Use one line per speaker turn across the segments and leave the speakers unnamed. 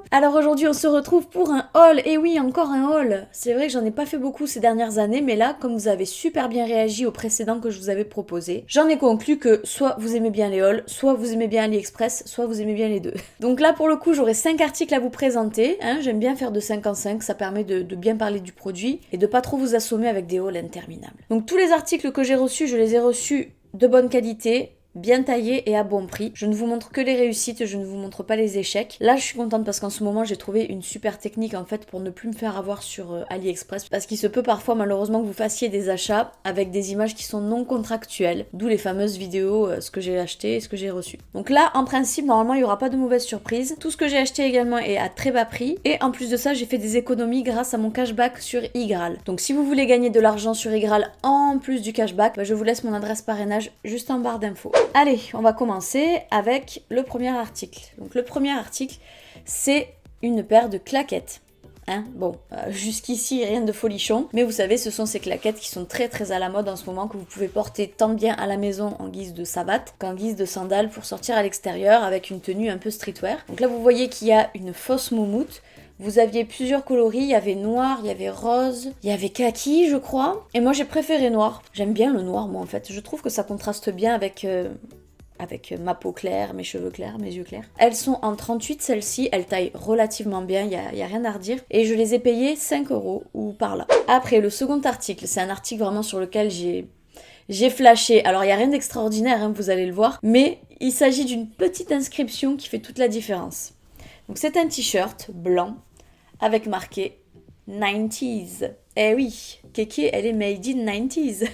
Alors aujourd'hui on se retrouve pour un haul, et oui encore un haul. C'est vrai que j'en ai pas fait beaucoup ces dernières années, mais là comme vous avez super bien réagi au précédent que je vous avais proposé, j'en ai conclu que soit vous aimez bien les hauls, soit vous aimez bien AliExpress, soit vous aimez bien les deux. Donc là pour le coup j'aurai 5 articles à vous présenter, j'aime bien faire de 5 en 5, ça permet de bien parler du produit et de pas trop vous assommer avec des hauls interminables. Donc tous les articles que j'ai reçus, je les ai reçus de bonne qualité, bien taillé et à bon prix. Je ne vous montre que les réussites, je ne vous montre pas les échecs. Là, je suis contente parce qu'en ce moment, j'ai trouvé une super technique en fait pour ne plus me faire avoir sur AliExpress. Parce qu'il se peut parfois malheureusement que vous fassiez des achats avec des images qui sont non contractuelles. D'où les fameuses vidéos, ce que j'ai acheté et ce que j'ai reçu. Donc là, en principe, normalement, il n'y aura pas de mauvaise surprise. Tout ce que j'ai acheté également est à très bas prix. Et en plus de ça, j'ai fait des économies grâce à mon cashback sur Igral. Donc si vous voulez gagner de l'argent sur Igral en plus du cashback, je vous laisse mon adresse parrainage juste en barre d'infos. Allez, on va commencer avec le premier article. Donc le premier article, c'est une paire de claquettes. Jusqu'ici, rien de folichon. Mais vous savez, ce sont ces claquettes qui sont très très à la mode en ce moment, que vous pouvez porter tant bien à la maison en guise de savate qu'en guise de sandales pour sortir à l'extérieur avec une tenue un peu streetwear. Donc là, vous voyez qu'il y a une fausse moumoute. Vous aviez plusieurs coloris, il y avait noir, il y avait rose, il y avait kaki je crois. Et moi j'ai préféré noir. J'aime bien le noir moi en fait. Je trouve que ça contraste bien avec ma peau claire, mes cheveux clairs, mes yeux clairs. Elles sont en 38 celles-ci, elles taillent relativement bien, il y a rien à redire. Et je les ai payées 5 € ou par là. Après le second article, c'est un article vraiment sur lequel j'ai flashé. Alors il n'y a rien d'extraordinaire, vous allez le voir. Mais il s'agit d'une petite inscription qui fait toute la différence. Donc c'est un t-shirt blanc avec marqué 90s. Eh oui, Kéké, elle est made in 90s.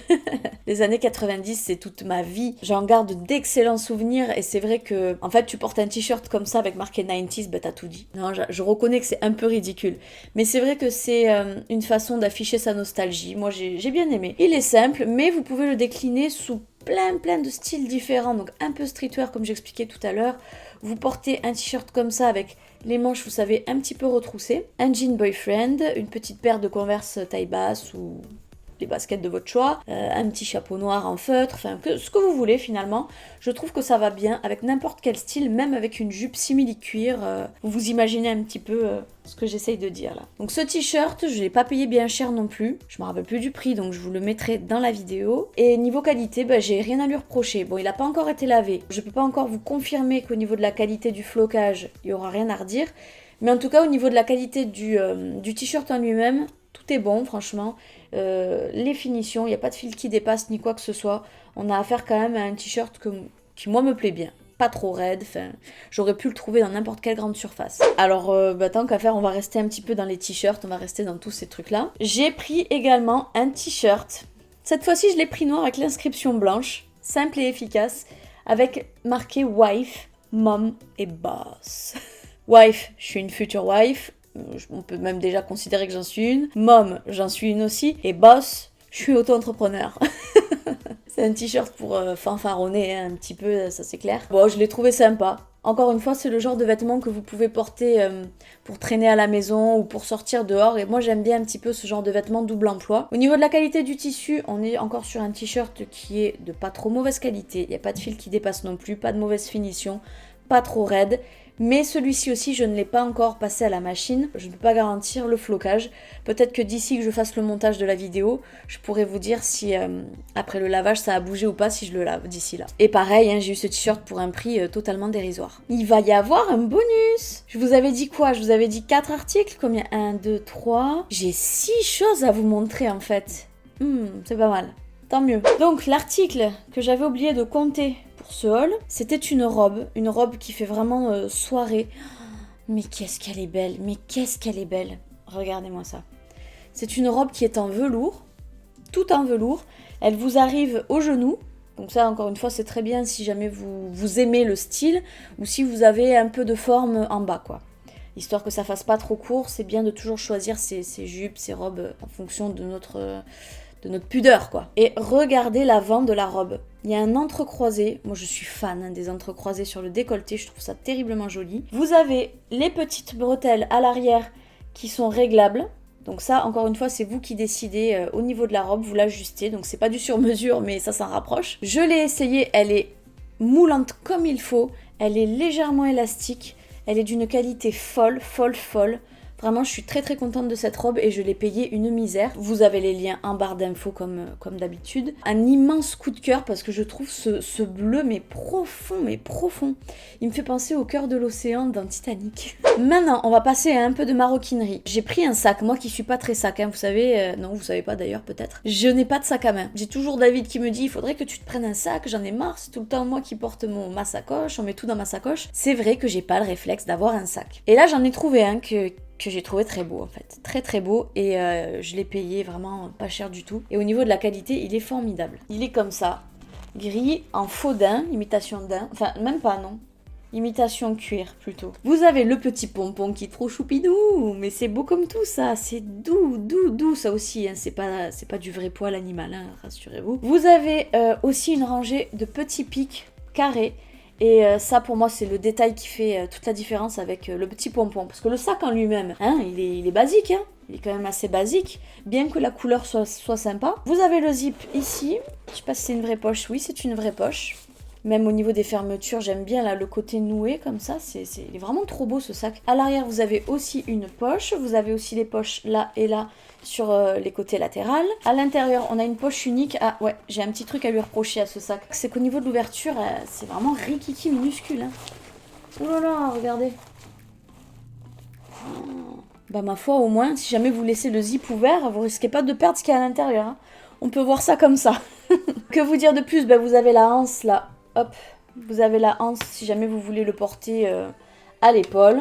Les années 90, c'est toute ma vie. J'en garde d'excellents souvenirs et c'est vrai que, en fait, tu portes un t-shirt comme ça avec marqué 90s, t'as tout dit. Non, je reconnais que c'est un peu ridicule. Mais c'est vrai que c'est une façon d'afficher sa nostalgie. Moi, j'ai bien aimé. Il est simple, mais vous pouvez le décliner sous plein de styles différents. Donc un peu streetwear, comme j'expliquais tout à l'heure. Vous portez un t-shirt comme ça avec les manches, vous savez, un petit peu retroussées, un jean boyfriend, une petite paire de Converse taille basse ou les baskets de votre choix, un petit chapeau noir en feutre, enfin ce que vous voulez finalement. Je trouve que ça va bien avec n'importe quel style, même avec une jupe simili-cuir. Vous imaginez un petit peu ce que j'essaye de dire là. Donc ce t-shirt, je l'ai pas payé bien cher non plus. Je me rappelle plus du prix, donc je vous le mettrai dans la vidéo. Et niveau qualité, j'ai rien à lui reprocher. Bon, il a pas encore été lavé. Je peux pas encore vous confirmer qu'au niveau de la qualité du flocage, il y aura rien à redire. Mais en tout cas, au niveau de la qualité du t-shirt en lui-même, tout est bon, franchement. Les finitions, il n'y a pas de fil qui dépasse ni quoi que ce soit. On a affaire quand même à un t-shirt qui moi me plaît bien. Pas trop raide, j'aurais pu le trouver dans n'importe quelle grande surface. Alors tant qu'à faire, on va rester un petit peu dans les t-shirts, on va rester dans tous ces trucs là. J'ai pris également un t-shirt. Cette fois-ci je l'ai pris noir avec l'inscription blanche, simple et efficace, avec marqué wife, mom et boss. Wife, je suis une future wife. On peut même déjà considérer que j'en suis une. Mom, j'en suis une aussi. Et boss, je suis auto-entrepreneur. C'est un t-shirt pour fanfaronner un petit peu, ça c'est clair. Bon, je l'ai trouvé sympa. Encore une fois, c'est le genre de vêtements que vous pouvez porter pour traîner à la maison ou pour sortir dehors. Et moi, j'aime bien un petit peu ce genre de vêtements double emploi. Au niveau de la qualité du tissu, on est encore sur un t-shirt qui est de pas trop mauvaise qualité. Il n'y a pas de fil qui dépasse non plus, pas de mauvaise finition, pas trop raide. Mais celui-ci aussi, je ne l'ai pas encore passé à la machine. Je ne peux pas garantir le flocage. Peut-être que d'ici que je fasse le montage de la vidéo, je pourrais vous dire si après le lavage ça a bougé ou pas si je le lave d'ici là. Et pareil, j'ai eu ce t-shirt pour un prix totalement dérisoire. Il va y avoir un bonus. Je vous avais dit quoi? Je vous avais dit 4 articles. Combien? 1, 2, 3. J'ai 6 choses à vous montrer en fait. C'est pas mal. Tant mieux. Donc l'article que j'avais oublié de compter pour ce haul, c'était une robe qui fait vraiment soirée. Mais qu'est-ce qu'elle est belle, mais qu'est-ce qu'elle est belle. Regardez-moi ça. C'est une robe qui est en velours, tout en velours. Elle vous arrive au genou. Donc ça, encore une fois, c'est très bien si jamais vous aimez le style ou si vous avez un peu de forme en bas, quoi. Histoire que ça fasse pas trop court, c'est bien de toujours choisir ses jupes, ses robes en fonction de notre pudeur, quoi. Et regardez l'avant de la robe. Il y a un entrecroisé. Moi, je suis fan des entrecroisés sur le décolleté. Je trouve ça terriblement joli. Vous avez les petites bretelles à l'arrière qui sont réglables. Donc ça, encore une fois, c'est vous qui décidez au niveau de la robe. Vous l'ajustez. Donc c'est pas du sur-mesure, mais ça s'en rapproche. Je l'ai essayé. Elle est moulante comme il faut. Elle est légèrement élastique. Elle est d'une qualité folle, folle, folle. Vraiment, je suis très très contente de cette robe et je l'ai payée une misère. Vous avez les liens en barre d'infos comme d'habitude. Un immense coup de cœur parce que je trouve ce bleu mais profond, mais profond. Il me fait penser au cœur de l'océan dans Titanic. Maintenant, on va passer à un peu de maroquinerie. J'ai pris un sac, moi qui suis pas très sac, hein, vous savez, non vous savez pas d'ailleurs peut-être. Je n'ai pas de sac à main. J'ai toujours David qui me dit, il faudrait que tu te prennes un sac, j'en ai marre, c'est tout le temps moi qui porte ma sacoche, on met tout dans ma sacoche. C'est vrai que j'ai pas le réflexe d'avoir un sac. Et là j'en ai trouvé un que j'ai trouvé très beau en fait, très très beau et je l'ai payé vraiment pas cher du tout. Et au niveau de la qualité, il est formidable. Il est comme ça, gris en faux daim, imitation daim, enfin même pas non, imitation cuir plutôt. Vous avez le petit pompon qui est trop choupidou, mais c'est beau comme tout ça, c'est doux, doux, doux ça aussi, hein. C'est pas du vrai poil animal, hein, rassurez-vous. Vous avez aussi une rangée de petits pics carrés. Et ça pour moi c'est le détail qui fait toute la différence avec le petit pompon. Parce que le sac en lui-même, hein, il est basique, hein, il est quand même assez basique, bien que la couleur soit sympa. Vous avez le zip ici, je sais pas si c'est une vraie poche, oui c'est une vraie poche. Même au niveau des fermetures, j'aime bien là le côté noué comme ça, il est vraiment trop beau ce sac. À l'arrière vous avez aussi une poche, vous avez aussi les poches là et là sur les côtés latérales. À l'intérieur on a une poche unique. Ah ouais, j'ai un petit truc à lui reprocher à ce sac. C'est qu'au niveau de l'ouverture, c'est vraiment rikiki minuscule. Hein. Oh là là, regardez. Bah ma foi au moins, si jamais vous laissez le zip ouvert, vous risquez pas de perdre ce qu'il y a à l'intérieur. Hein. On peut voir ça comme ça. Que vous dire de plus? Bah vous avez la hanse là. Hop, vous avez la hanse si jamais vous voulez le porter à l'épaule.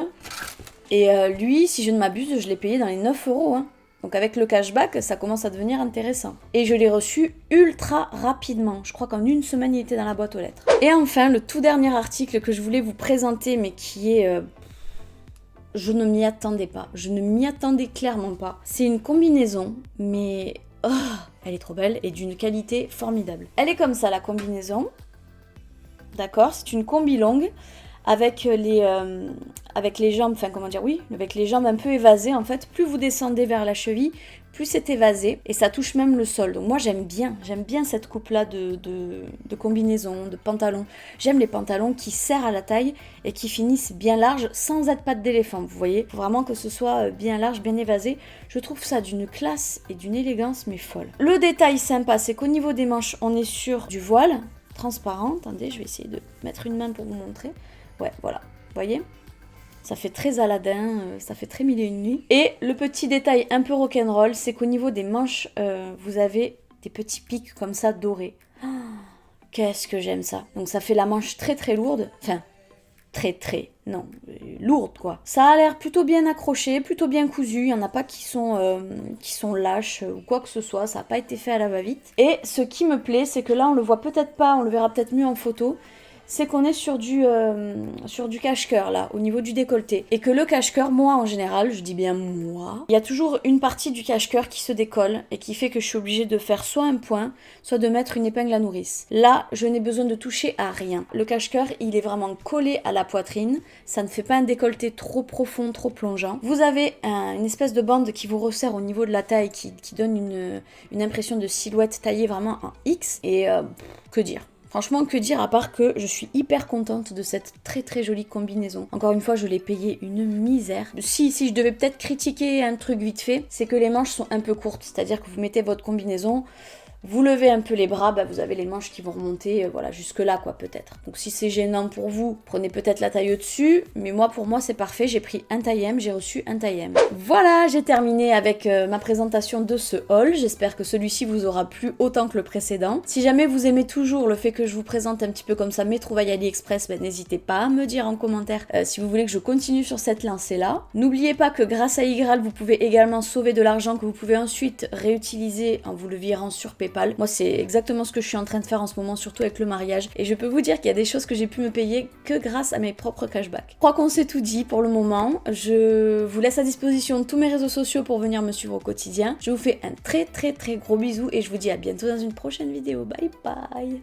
Et lui, si je ne m'abuse, je l'ai payé dans les 9 €. Hein. Donc avec le cashback, ça commence à devenir intéressant. Et je l'ai reçu ultra rapidement. Je crois qu'en une semaine, il était dans la boîte aux lettres. Et enfin, le tout dernier article que je voulais vous présenter, mais qui est... je ne m'y attendais pas. Je ne m'y attendais clairement pas. C'est une combinaison, mais... oh, elle est trop belle et d'une qualité formidable. Elle est comme ça, la combinaison. D'accord, c'est une combi longue avec les jambes, enfin comment dire, oui, avec les jambes un peu évasées en fait. Plus vous descendez vers la cheville, plus c'est évasé et ça touche même le sol. Donc moi j'aime bien cette coupe-là de combinaison, de pantalon. J'aime les pantalons qui serrent à la taille et qui finissent bien larges sans être pattes d'éléphant, vous voyez. Faut vraiment que ce soit bien large, bien évasé. Je trouve ça d'une classe et d'une élégance mais folle. Le détail sympa, c'est qu'au niveau des manches, on est sur du voile transparent. Attendez, je vais essayer de mettre une main pour vous montrer. Ouais, voilà, vous voyez, ça fait très Aladdin, ça fait très mille et une nuits. Et le petit détail un peu rock'n'roll, c'est qu'au niveau des manches, vous avez des petits pics comme ça dorés. Oh, qu'est-ce que j'aime ça. Donc ça fait la manche très très lourde, enfin non, lourde quoi. Ça a l'air plutôt bien accroché, plutôt bien cousu, il n'y en a pas qui sont lâches ou quoi que ce soit, ça n'a pas été fait à la va-vite. Et ce qui me plaît, c'est que là on le voit peut-être pas, on le verra peut-être mieux en photo, c'est qu'on est sur du cache-cœur là, au niveau du décolleté. Et que le cache-cœur, moi en général, je dis bien moi, il y a toujours une partie du cache-cœur qui se décolle et qui fait que je suis obligée de faire soit un point, soit de mettre une épingle à nourrice. Là, je n'ai besoin de toucher à rien. Le cache-cœur, il est vraiment collé à la poitrine, ça ne fait pas un décolleté trop profond, trop plongeant. Vous avez une espèce de bande qui vous resserre au niveau de la taille, qui donne une impression de silhouette taillée vraiment en X. Et que dire ? Franchement, que dire à part que je suis hyper contente de cette très très jolie combinaison. Encore une fois, je l'ai payé une misère. Si je devais peut-être critiquer un truc vite fait, c'est que les manches sont un peu courtes. C'est-à-dire que vous mettez votre combinaison, vous levez un peu les bras, bah vous avez les manches qui vont remonter, voilà, jusque là quoi peut-être. Donc si c'est gênant pour vous, prenez peut-être la taille au-dessus, mais pour moi c'est parfait, j'ai pris un taille M, j'ai reçu un taille M. Voilà, j'ai terminé avec ma présentation de ce haul, j'espère que celui-ci vous aura plu autant que le précédent. Si jamais vous aimez toujours le fait que je vous présente un petit peu comme ça mes trouvailles AliExpress, bah, n'hésitez pas à me dire en commentaire si vous voulez que je continue sur cette lancée-là. N'oubliez pas que grâce à Igral, vous pouvez également sauver de l'argent que vous pouvez ensuite réutiliser en vous le virant sur PayPal. Moi, c'est exactement ce que je suis en train de faire en ce moment, surtout avec le mariage. Et je peux vous dire qu'il y a des choses que j'ai pu me payer que grâce à mes propres cashbacks. Je crois qu'on s'est tout dit pour le moment. Je vous laisse à disposition tous mes réseaux sociaux pour venir me suivre au quotidien. Je vous fais un très très très gros bisou et je vous dis à bientôt dans une prochaine vidéo. Bye bye!